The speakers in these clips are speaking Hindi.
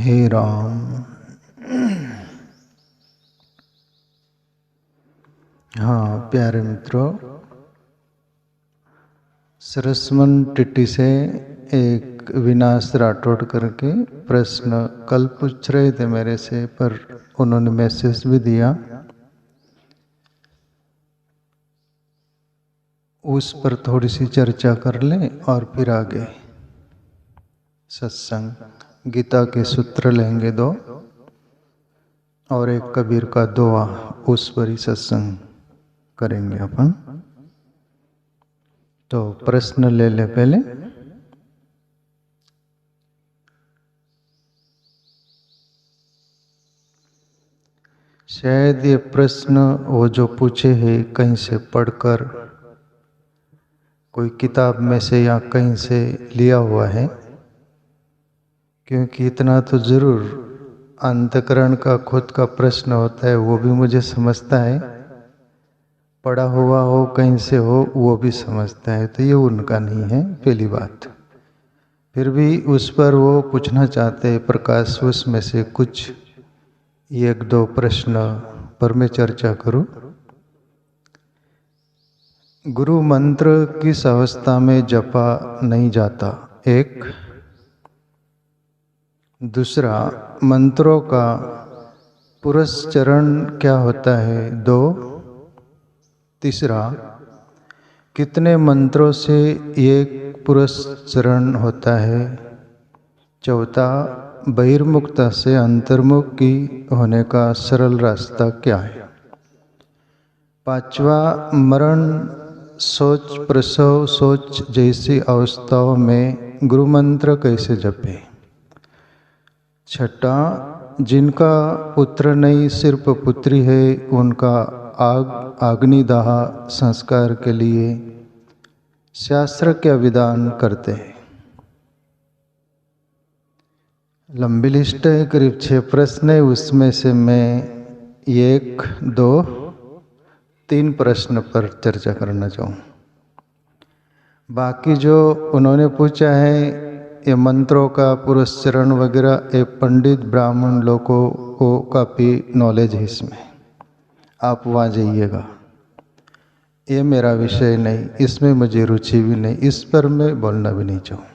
हे राम। हाँ प्यारे मित्रों, सरसमन टिट्टी से एक विनाश राठौड़ करके प्रश्न कल पूछ रहे थे मेरे से, पर उन्होंने मैसेज भी दिया। उस पर थोड़ी सी चर्चा कर लें और फिर आगे सत्संग। गीता के सूत्र लेंगे 2 और एक कबीर का दोहा, उस पर ही सत्संग करेंगे अपन। तो प्रश्न ले ले पहले। शायद ये प्रश्न वो जो पूछे हैं कहीं से पढ़कर, कोई किताब में से या कहीं से लिया हुआ है, क्योंकि इतना तो जरूर अंतकरण का खुद का प्रश्न होता है, वो भी मुझे समझता है। पढ़ा हुआ हो कहीं से हो वो भी समझता है, तो ये उनका नहीं है पहली बात। फिर भी उस पर वो पूछना चाहते हैं प्रकाश, उसमें से कुछ 1-2 प्रश्न पर मैं चर्चा करूं। गुरु मंत्र किस अवस्था में जपा नहीं जाता? 1। दूसरा, मंत्रों का पुरस्चरण क्या होता है? 2। तीसरा, कितने मंत्रों से एक पुरस्चरण होता है? चौथा, बहिर्मुखता से अंतर्मुख की होने का सरल रास्ता क्या है? 5वां, मरण, सोच, प्रसव, सोच जैसी अवस्थाओं में गुरु मंत्र कैसे जपे? 6, जिनका पुत्र नहीं सिर्फ पुत्री है, उनका अग्निदाह संस्कार के लिए शास्त्र क्या विधान करते हैं? लंबी लिस्ट है, करीब 6 प्रश्न है। उसमें से मैं 1, 2, 3 प्रश्न पर चर्चा करना चाहूँ। बाकी जो उन्होंने पूछा है ये मंत्रों का पुरस्चरण वगैरह, ये पंडित ब्राह्मण लोगों को काफ़ी नॉलेज है इसमें, आप वहाँ जाइएगा। ये मेरा विषय नहीं, इसमें मुझे रुचि भी नहीं, इस पर मैं बोलना भी नहीं चाहूँ।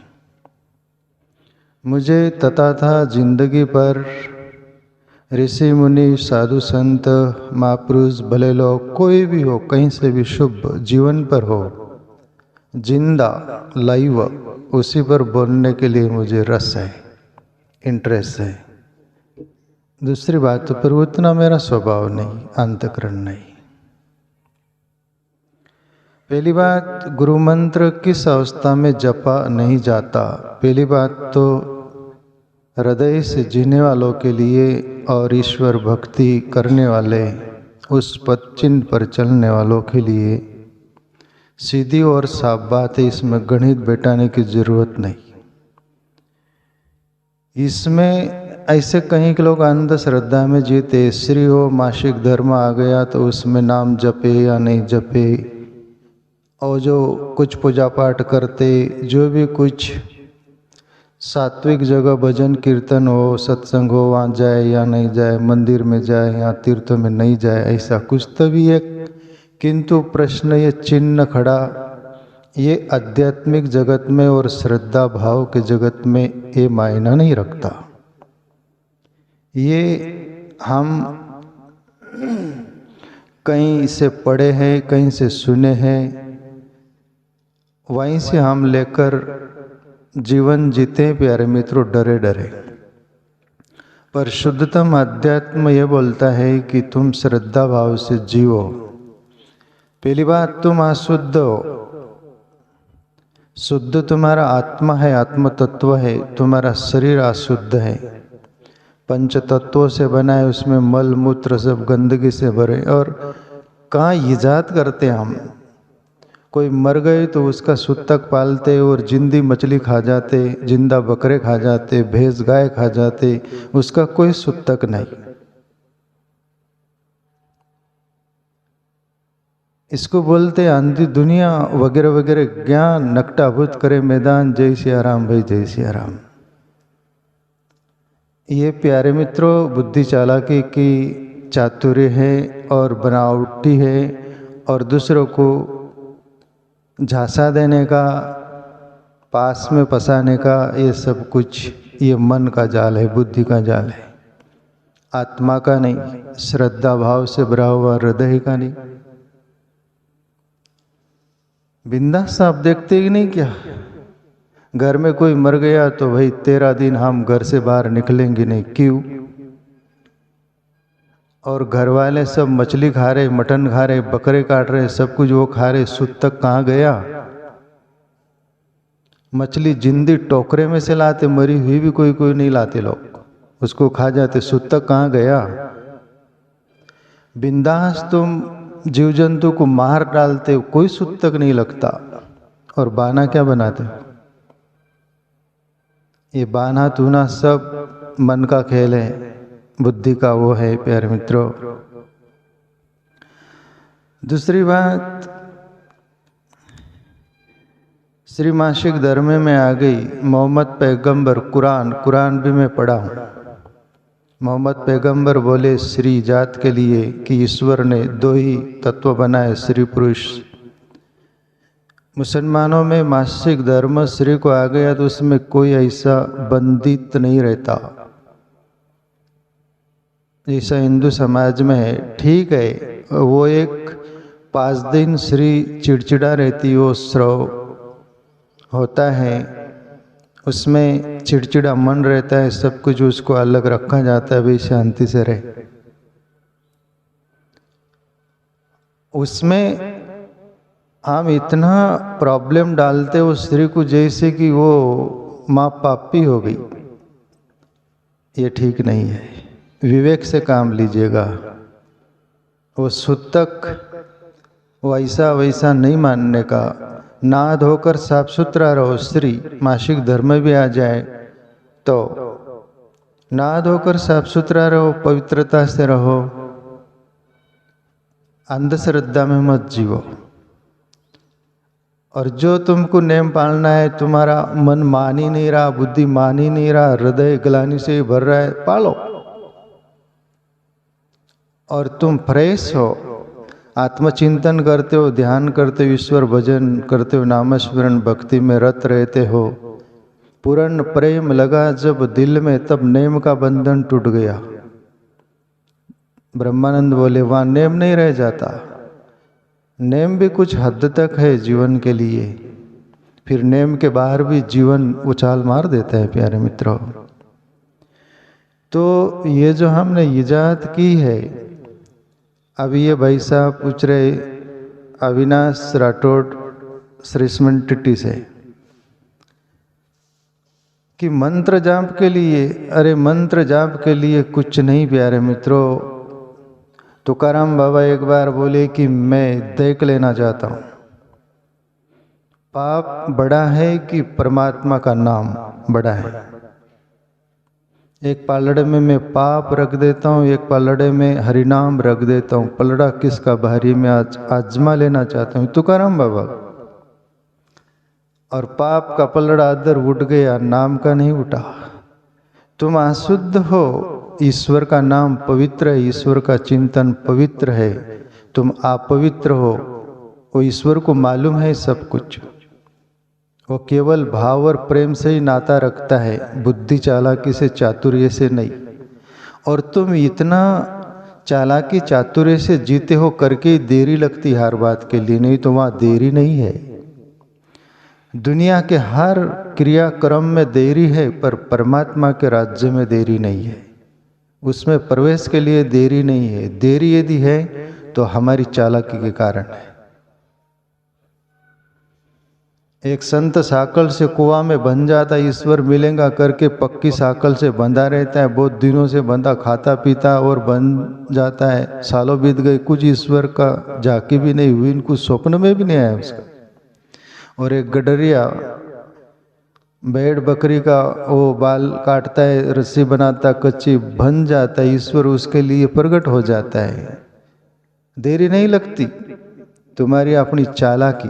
मुझे तथा जिंदगी पर ऋषि मुनि, साधु संत, महापुरुष, भले लोग, कोई भी हो, कहीं से भी शुभ जीवन पर हो, जिंदा लाइव, उसी पर बोलने के लिए मुझे रस है, इंटरेस्ट है। दूसरी बात पर उतना मेरा स्वभाव नहीं, अंतकरण नहीं। पहली बात, गुरु मंत्र किस अवस्था में जपा नहीं जाता? पहली बात तो हृदय से जीने वालों के लिए और ईश्वर भक्ति करने वाले, उस पद चिन्ह पर चलने वालों के लिए सीधी और साफ बात है, इसमें गणित बैठाने की जरूरत नहीं। इसमें ऐसे कहीं के लोग अंधश्रद्धा में जीते, श्री हो मासिक धर्म आ गया तो उसमें नाम जपे या नहीं जपे, और जो कुछ पूजा पाठ करते, जो भी कुछ सात्विक जगह भजन कीर्तन हो, सत्संग हो, वहाँ जाए या नहीं जाए, मंदिर में जाए या तीर्थों में नहीं जाए, ऐसा कुछ तो भी एक, किंतु प्रश्न ये चिन्ह खड़ा, ये आध्यात्मिक जगत में और श्रद्धा भाव के जगत में ये मायना नहीं रखता। ये हम कहीं से पढ़े हैं, कहीं से सुने हैं, वहीं से हम लेकर जीवन जीते। प्यारे मित्रों, डरे डरे, पर शुद्धतम अध्यात्म ये बोलता है कि तुम श्रद्धा भाव से जीवो। पहली बात, तुम अशुद्ध हो, शुद्ध तुम्हारा आत्मा है, आत्म तत्व है, तुम्हारा शरीर अशुद्ध है, पंच तत्वों से बना है, उसमें मल मूत्र सब गंदगी से भरे। और कहाँ इजाद करते हम, कोई मर गए तो उसका सूतक पालते और जिंदी मछली खा जाते, जिंदा बकरे खा जाते, भैंस गाय खा जाते, उसका कोई सूतक नहीं। इसको बोलते आंधी दुनिया वगैरह वगैरह, ज्ञान नकटाभूत करे मैदान, जय सिया राम भाई, जय सिया राम। ये प्यारे मित्रों बुद्धि चालाकी की चातुर्य है और बनावटी है और दूसरों को झांसा देने का, पास में फंसाने का, ये सब कुछ ये मन का जाल है, बुद्धि का जाल है, आत्मा का नहीं, श्रद्धा भाव से भरा हुआ हृदय का नहीं। बिंदास आप देखते ही नहीं क्या? घर में कोई मर गया तो भाई 13 दिन हम घर से बाहर निकलेंगे नहीं, क्यों? और घर वाले सब मछली खा रहे, मटन खा रहे, बकरे काट रहे, सब कुछ वो खा रहे, सुध तक कहाँ गया? मछली जिंदी टोकरे में से लाते, मरी हुई भी कोई कोई नहीं लाते, लोग उसको खा जाते, सुध तक कहाँ गया? बिंदास तुम जीव जंतु को मार डालते हो, कोई सुध तक नहीं लगता, और बाना क्या बनाते हो? ये बाना तूना सब मन का खेल है, बुद्धि का वो है प्यारे मित्रों। दूसरी बात, श्री मासिक धर्म में आ गई मोहम्मद पैगंबर, कुरान भी मैं पढ़ा हूँ। मोहम्मद पैगंबर बोले श्री जात के लिए कि ईश्वर ने 2 ही तत्व बनाए, स्त्री पुरुष। मुसलमानों में मासिक धर्म स्त्री को आ गया तो उसमें कोई ऐसा बंधित नहीं रहता जैसा हिंदू समाज में है। ठीक है, वो एक 5 दिन स्त्री चिड़चिड़ा रहती, वो स्राव होता है, उसमें चिड़चिड़ा मन रहता है, सब कुछ उसको अलग रखा जाता है, भाई शांति से रहे। उसमें हम इतना प्रॉब्लम डालते उस स्त्री को जैसे कि वो माँ पापी हो गई। ये ठीक नहीं है, विवेक से काम लीजिएगा। वो सूतक वैसा वैसा नहीं मानने का, नहा धोकर साफ सुथरा रहो। स्त्री मासिक धर्म भी आ जाए तो नहा धोकर साफ सुथरा रहो, पवित्रता से रहो, अंधश्रद्धा में मत जीवो। और जो तुमको नेम पालना है, तुम्हारा मन मान ही नहीं रहा, बुद्धि मान ही नहीं रहा, हृदय ग्लानि से भर रहा है, पालो। और तुम फ्रेश हो, आत्मचिंतन करते हो, ध्यान करते हो, ईश्वर भजन करते हो, नामस्मरण भक्ति में रत रहते हो, पूर्ण प्रेम लगा जब दिल में, तब नेम का बंधन टूट गया। ब्रह्मानंद बोले वहाँ नेम नहीं रह जाता, नेम भी कुछ हद तक है जीवन के लिए, फिर नेम के बाहर भी जीवन उछाल मार देता है प्यारे मित्रों। तो ये जो हमने इजाद की है, अभी ये भाई साहब पूछ रहे अविनाश राठौड़ श्रीस्मन टिट्टी से कि मंत्र जाप के लिए, अरे मंत्र जाप के लिए कुछ नहीं प्यारे मित्रों। तुकाराम बाबा एक बार बोले कि मैं देख लेना चाहता हूँ, पाप बड़ा है कि परमात्मा का नाम बड़ा है। एक पालड़े में मैं पाप रख देता हूँ, एक पालड़े में हरिनाम रख देता हूँ, पलड़ा किसका भारी में आज आजमा लेना चाहता हूँ, तुकाराम बाबा। और पाप का पलड़ा अदर उठ गया, नाम का नहीं उठा। तुम अशुद्ध हो, ईश्वर का नाम पवित्र है, ईश्वर का चिंतन पवित्र है। तुम अपवित्र हो, वो ईश्वर को मालूम है सब कुछ, वो केवल भाव और प्रेम से ही नाता रखता है, बुद्धि चालाकी से चातुर्य से नहीं। और तुम इतना चालाकी चातुर्य से जीते हो करके देरी लगती हर बात के लिए, नहीं तो वहाँ देरी नहीं है। दुनिया के हर क्रियाक्रम में देरी है, पर परमात्मा के राज्य में देरी नहीं है, उसमें प्रवेश के लिए देरी नहीं है। देरी यदि है तो हमारी चालाकी के कारण है। एक संत साकल से कुआं में बंध जाता, ईश्वर मिलेगा करके पक्की साकल से बंधा रहता है, बहुत दिनों से बंधा, खाता पीता और बन जाता है, सालों बीत गए, कुछ ईश्वर का झांकी भी नहीं हुई, इनको स्वप्न में भी नहीं आया उसका। और एक गडरिया भेड़ बकरी का वो बाल काटता है, रस्सी बनाता, कच्ची बन जाता है, ईश्वर उसके लिए प्रकट हो जाता है। देरी नहीं लगती, तुम्हारी अपनी चालाकी।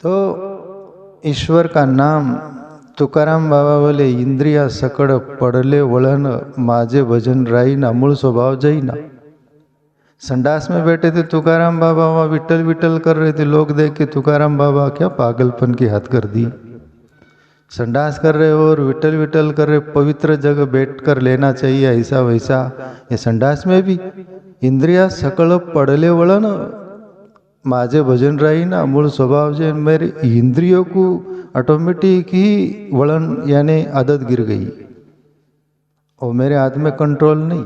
तो ईश्वर का नाम तुकाराम बाबा बोले इंद्रिया सकड़ पड़ले वळण माझे भजन राईना मूल स्वभाव जाईना। संडास में बैठे थे तुकाराम बाबा, वहाँ विट्ठल विट्ठल कर रहे थे। लोग देख के तुकाराम बाबा क्या पागलपन की हद कर दी, संडास कर रहे हो और विट्ठल विट्ठल कर रहे। पवित्र जगह बैठ कर लेना चाहिए, ऐसा वैसा। ये संडास में भी इंद्रिया सकल पड़ले वळण माझे भजन रही ना मूल स्वभाव जे। मेरे इंद्रियों को ऑटोमेटिक ही वळण यानी आदत गिर गई और मेरे हाथ में कंट्रोल नहीं।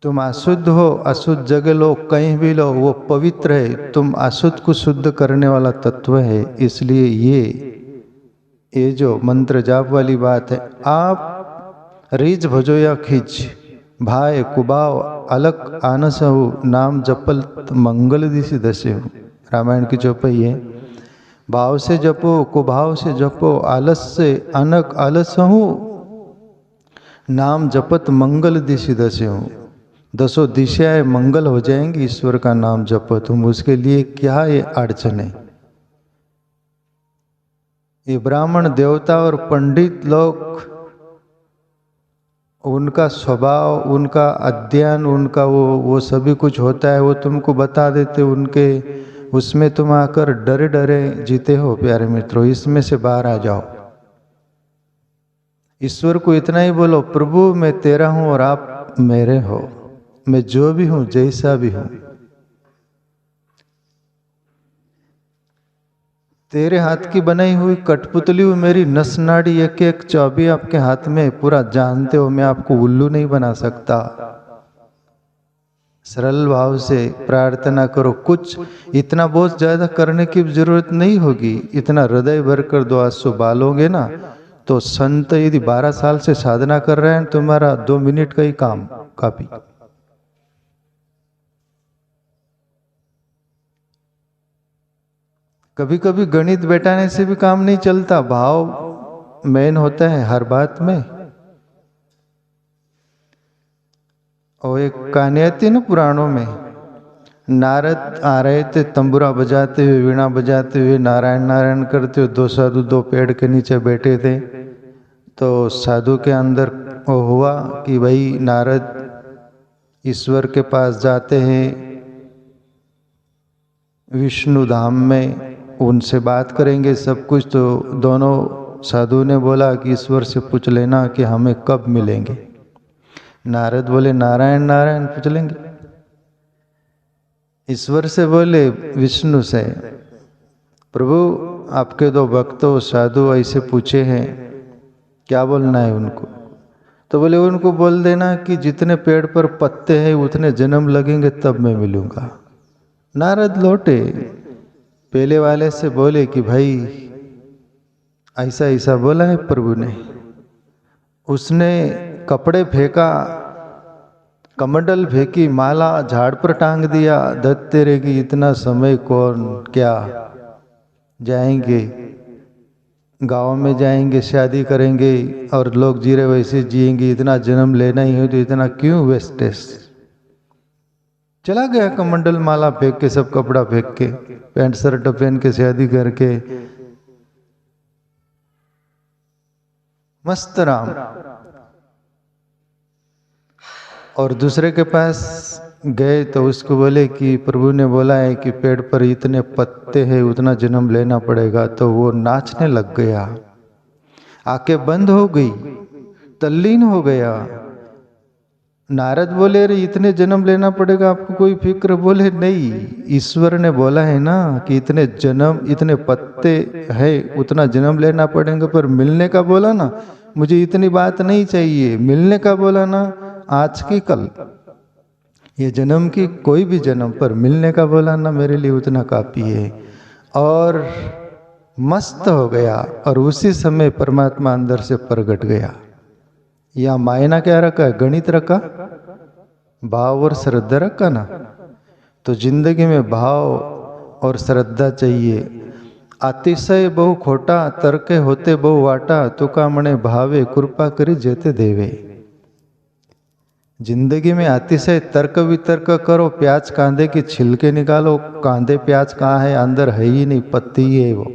तुम अशुद्ध हो, अशुद्ध जगह लो, कहीं भी लो, वो पवित्र है। तुम अशुद्ध को शुद्ध करने वाला तत्व है। इसलिए ये जो मंत्र जाप वाली बात है, आप रीझ भजो या खींच, भाई कुभाव अलग आनस हो, नाम जपल मंगल दिशि दशे हो। रामायण की चौपाई है। भाव से जपो, कुभाव से जपो, आलस से अनक आलस हो, नाम जपत मंगल दिशि दशे हो। दसों दिशाएं मंगल हो जाएंगी ईश्वर का नाम जपो तुम। उसके लिए क्या ये अड़चन है? ये ब्राह्मण देवता और पंडित लोग, उनका स्वभाव, उनका अध्ययन, उनका वो सभी कुछ होता है, वो तुमको बता देते। उनके उसमें तुम आकर डरे डरे जीते हो। प्यारे मित्रों, इसमें से बाहर आ जाओ। ईश्वर को इतना ही बोलो, प्रभु मैं तेरा हूं और आप मेरे हो। मैं जो भी हूं, जैसा भी हूं, तेरे हाथ की बनाई हुई कठपुतली हूं। मेरी नस नाड़ी एक एक चाबी आपके हाथ में, पूरा जानते हो। मैं आपको उल्लू नहीं बना सकता। सरल भाव से प्रार्थना करो। कुछ इतना बहुत ज्यादा करने की जरूरत नहीं होगी। इतना हृदय भर कर दो आंसू बालोगे ना, तो संत यदि 12 साल से साधना कर रहे हैं, तुम्हारा 2 मिनट का ही काम काफी। कभी कभी गणित बैठाने से भी काम नहीं चलता, भाव मेन होता है हर बात में। और एक कहानी आती है ना पुराणों में, नारद आ रहे थे तंबूरा बजाते हुए, वीणा बजाते हुए, नारायण नारायण करते हुए। 2 साधु 2 पेड़ के नीचे बैठे थे। तो साधु के अंदर वो हुआ कि भाई नारद ईश्वर के पास जाते हैं विष्णु धाम में, उनसे बात करेंगे सब कुछ। तो दोनों साधु ने बोला कि ईश्वर से पूछ लेना कि हमें कब मिलेंगे। नारद बोले नारायण नारायण पूछ लेंगे। ईश्वर से बोले विष्णु से, प्रभु आपके 2 भक्तों साधु ऐसे पूछे हैं, क्या बोलना है उनको? तो बोले उनको बोल देना कि जितने पेड़ पर पत्ते हैं उतने जन्म लगेंगे तब मैं मिलूंगा। नारद लौटे, पहले वाले से बोले कि भाई ऐसा ऐसा बोला है प्रभु ने। उसने कपड़े फेंका, कमंडल फेंकी, माला झाड़ पर टांग दिया। दत्त तेरे की इतना समय कौन क्या, जाएंगे गांव में जाएंगे, शादी करेंगे और लोग जी रहे वैसे जिएंगे। इतना जन्म लेना ही हो तो इतना क्यों वेस्टेज। चला गया कमंडल माला फेंक के, सब कपड़ा फेंक के, पैंट शर्ट पहन के, शादी करके मस्त राम। और दूसरे के पास गए तो उसको बोले कि प्रभु ने बोला है कि पेड़ पर इतने पत्ते हैं उतना जन्म लेना पड़ेगा। तो वो नाचने लग गया, आंखें बंद हो गई, तल्लीन हो गया। नारद बोले रे इतने जन्म लेना पड़ेगा आपको कोई फिक्र? बोले नहीं, ईश्वर ने बोला है ना कि इतने जन्म इतने पत्ते है उतना जन्म लेना पड़ेगा। पर मिलने का बोला ना, मुझे इतनी बात नहीं चाहिए। मिलने का बोला ना, आज की कल, ये जन्म की कोई भी जन्म, पर मिलने का बोला ना मेरे लिए उतना काफी है। और मस्त हो गया और उसी समय परमात्मा अंदर से प्रकट गया। या मायना क्या रखा है? गणित रखा, भाव और श्रद्धा रखा ना। तो जिंदगी में भाव और श्रद्धा चाहिए। अतिशय बहु खोटा, तर्के होते बहु वाटा, तुका मणे भावे कृपा करी जेते देवे। जिंदगी में अतिशय तर्क वितर्क करो, प्याज कांदे की छिलके निकालो, कांदे प्याज कहाँ है? अंदर है ही नहीं, पत्ती ही है वो।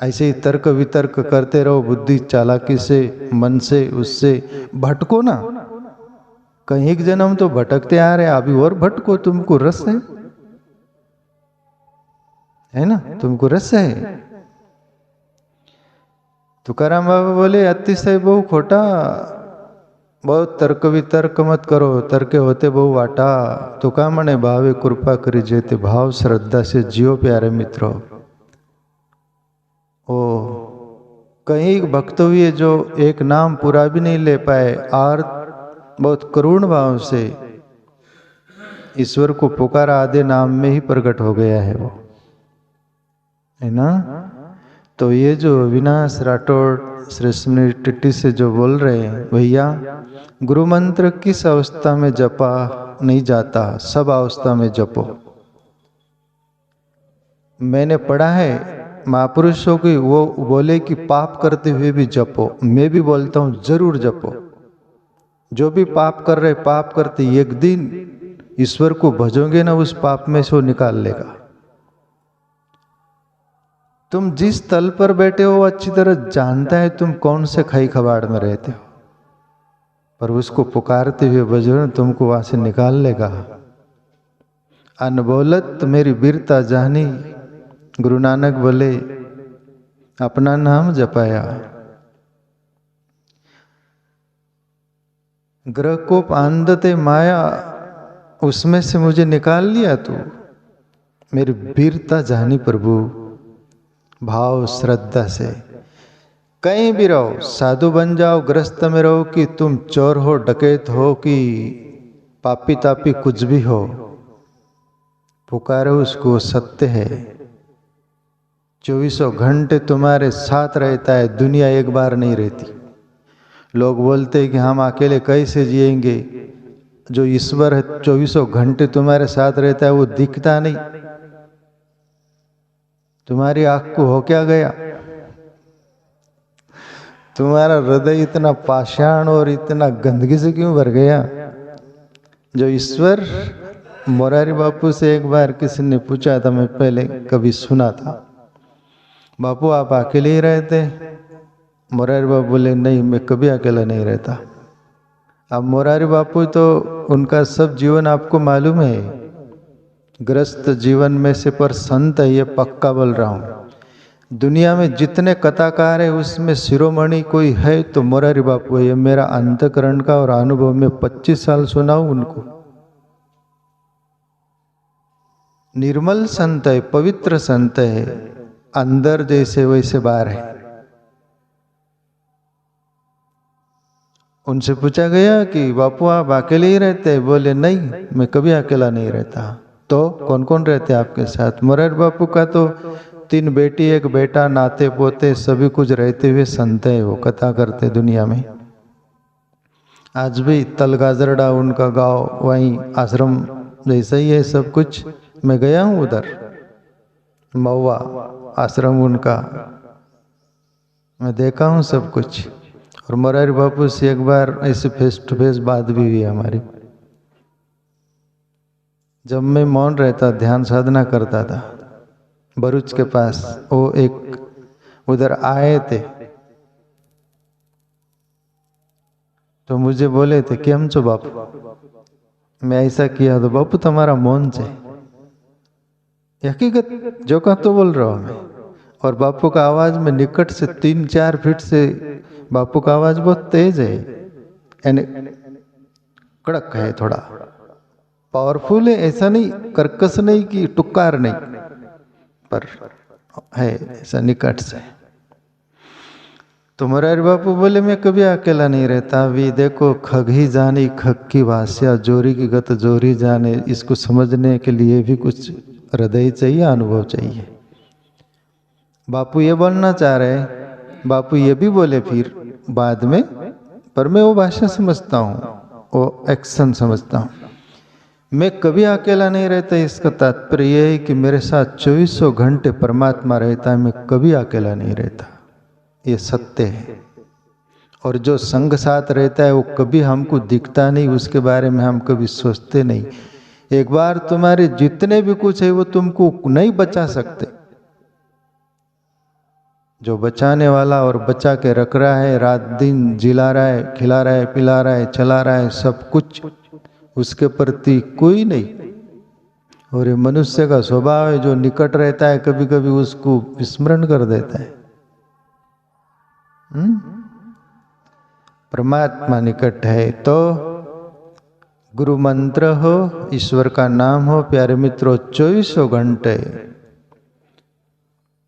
ऐसे ही तर्क वितर्क करते रहो, बुद्धि चालाकी से, मन से, उससे भटको ना। कहीं एक जन्म तो भटकते आ रहे, अभी और भटको, तुमको रस है ना, तुमको रस है। तुकाराम बाबा बोले अतिशय बहु खोटा, बहुत तर्क वितर्क मत करो, तर्के होते बहु वाटा। तुका मने भावे कृपा करी जेते, भाव श्रद्धा से जियो प्यारे मित्रों। ओ कई भक्त हुए जो एक नाम पूरा भी नहीं ले पाए और बहुत करुण भाव से ईश्वर को पुकारा, आधे नाम में ही प्रकट हो गया है वो, है ना। तो ये जो अविनाश राठौड़ श्रेष्ठ टिट्टी से जो बोल रहे हैं, भैया गुरु मंत्र किस अवस्था में जपा नहीं जाता, सब अवस्था में जपो। मैंने पढ़ा है महापुरुषों की, वो बोले कि पाप करते हुए भी जपो। मैं भी बोलता हूँ जरूर जपो। जो भी पाप कर रहे, पाप करते एक दिन ईश्वर को भजोगे ना, उस पाप में से वो निकाल लेगा। तुम जिस तल पर बैठे हो अच्छी तरह जानता है तुम कौन से खाई खबाड़ में रहते हो, पर उसको पुकारते हुए भजो, तुमको वहां से निकाल लेगा। अनबोलत मेरी वीरता जानी, गुरु नानक बोले अपना नाम जपाया। ग्रह को आंदते माया, उसमें से मुझे निकाल लिया तू। मेरी वीरता जानी प्रभु, भाव श्रद्धा से। कहीं भी रहो, साधु बन जाओ, ग्रस्त में रहो, कि तुम चोर हो, डकैत हो, कि पापी तापी कुछ भी हो, पुकारो उसको, सत्य है। 24 घंटे तुम्हारे साथ रहता है, दुनिया एक बार नहीं रहती। लोग बोलते हैं कि हम अकेले कैसे जिएंगे। जो ईश्वर है 24 घंटे तुम्हारे साथ रहता है, वो दिखता नहीं। तुम्हारी आंख को हो क्या गया? तुम्हारा हृदय इतना पाषाण और इतना गंदगी से क्यों भर गया? जो ईश्वर, मोरारी बापू से एक बार किसी ने पूछा था, मैं पहले कभी सुना था, बापू आप अकेले ही रहते? मोरारी बापू बोले नहीं, मैं कभी अकेला नहीं रहता। अब मोरारी बापू तो उनका सब जीवन आपको मालूम है, ग्रस्त जीवन में से, पर संत है, ये पक्का बोल रहा हूँ। दुनिया में जितने कथाकार है उसमें शिरोमणि कोई है तो मोरारी बापू है। ये मेरा अंतकरण का और अनुभव में 25 साल सुना हूँ उनको। निर्मल संत है, पवित्र संत है, अंदर जैसे वैसे बाहर है। उनसे पूछा गया कि बापू आप अकेले ही रहते हैं? बोले नहीं, मैं कभी अकेला नहीं रहता। तो कौन कौन रहते आपके साथ? मोरारी बापू का तो 3 बेटी 1 बेटा, नाते पोते सभी कुछ रहते हुए संत है, वो कथा करते दुनिया में। आज भी तलगाजरड़ा उनका गांव, वहीं आश्रम जैसा ही है सब कुछ। मैं गया हूँ उधर, महुआ आश्रम उनका, मैं देखा हूँ सब कुछ। और मोरारी बापू से एक बार ऐसे फेस टू फेस बात भी हुई हमारी। जब मैं मौन रहता, ध्यान साधना करता था भरूच के पास, वो एक उधर आए थे तो मुझे बोले थे केम छो बापू? मैं ऐसा किया तो बापू तुम्हारा मौन से, हकीकत जो का तो बोल रहा हूं मैं। और बापू का आवाज में निकट से 3-4 फीट से, बापू का आवाज बहुत तेज है, यानी कड़क है, थोड़ा पावरफुल है। ऐसा नहीं कर्कश नहीं कि टुक्कार नहीं, पर है ऐसा निकट से। तो मोरारी बापू बोले मैं कभी अकेला नहीं रहता। अभी देखो, खग ही जानी खग की भाषा, जोरी की गत जोरी जाने। इसको समझने के लिए भी कुछ हृदय चाहिए, अनुभव चाहिए। बापू ये बोलना चाह रहे, बापू ये भी बोले फिर बाद में, पर मैं वो भाषा समझता हूँ, वो एक्शन समझता हूँ। मैं कभी अकेला नहीं रहता, इसका तात्पर्य यह है कि मेरे साथ 24 घंटे परमात्मा रहता है, मैं कभी अकेला नहीं रहता, ये सत्य है। और जो संग साथ रहता है वो कभी हमको दिखता नहीं, उसके बारे में हम कभी सोचते नहीं। एक बार तुम्हारे जितने भी कुछ है वो तुमको नहीं बचा सकते। जो बचाने वाला और बचा के रख रहा है, रात दिन जिला रहा है, खिला रहा है, पिला रहा है, चला रहा है, सब कुछ, उसके प्रति कोई नहीं। और ये मनुष्य का स्वभाव है, जो निकट रहता है कभी कभी उसको विस्मरण कर देता है। परमात्मा निकट है तो गुरु मंत्र हो, ईश्वर का नाम हो। प्यारे मित्रों, 24 घंटे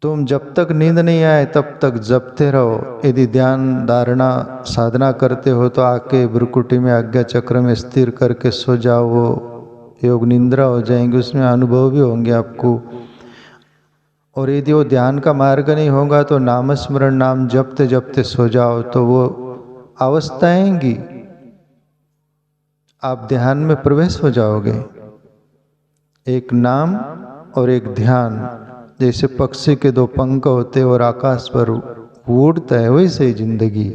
तुम जब तक नींद नहीं आए तब तक जपते रहो। यदि ध्यान धारणा साधना करते हो तो आके भ्रुकुटी में आज्ञा चक्र में स्थिर करके सो जाओ, वो योग निंद्रा हो जाएंगे, उसमें अनुभव भी होंगे आपको। और यदि वो ध्यान का मार्ग नहीं होगा तो नाम स्मरण, नाम जपते जपते सो जाओ, तो वो अवस्था आएंगी, आप ध्यान में प्रवेश हो जाओगे। एक नाम और एक ध्यान, जैसे पक्षी के दो पंख होते और आकाश पर उड़ता है, वैसे ही जिंदगी।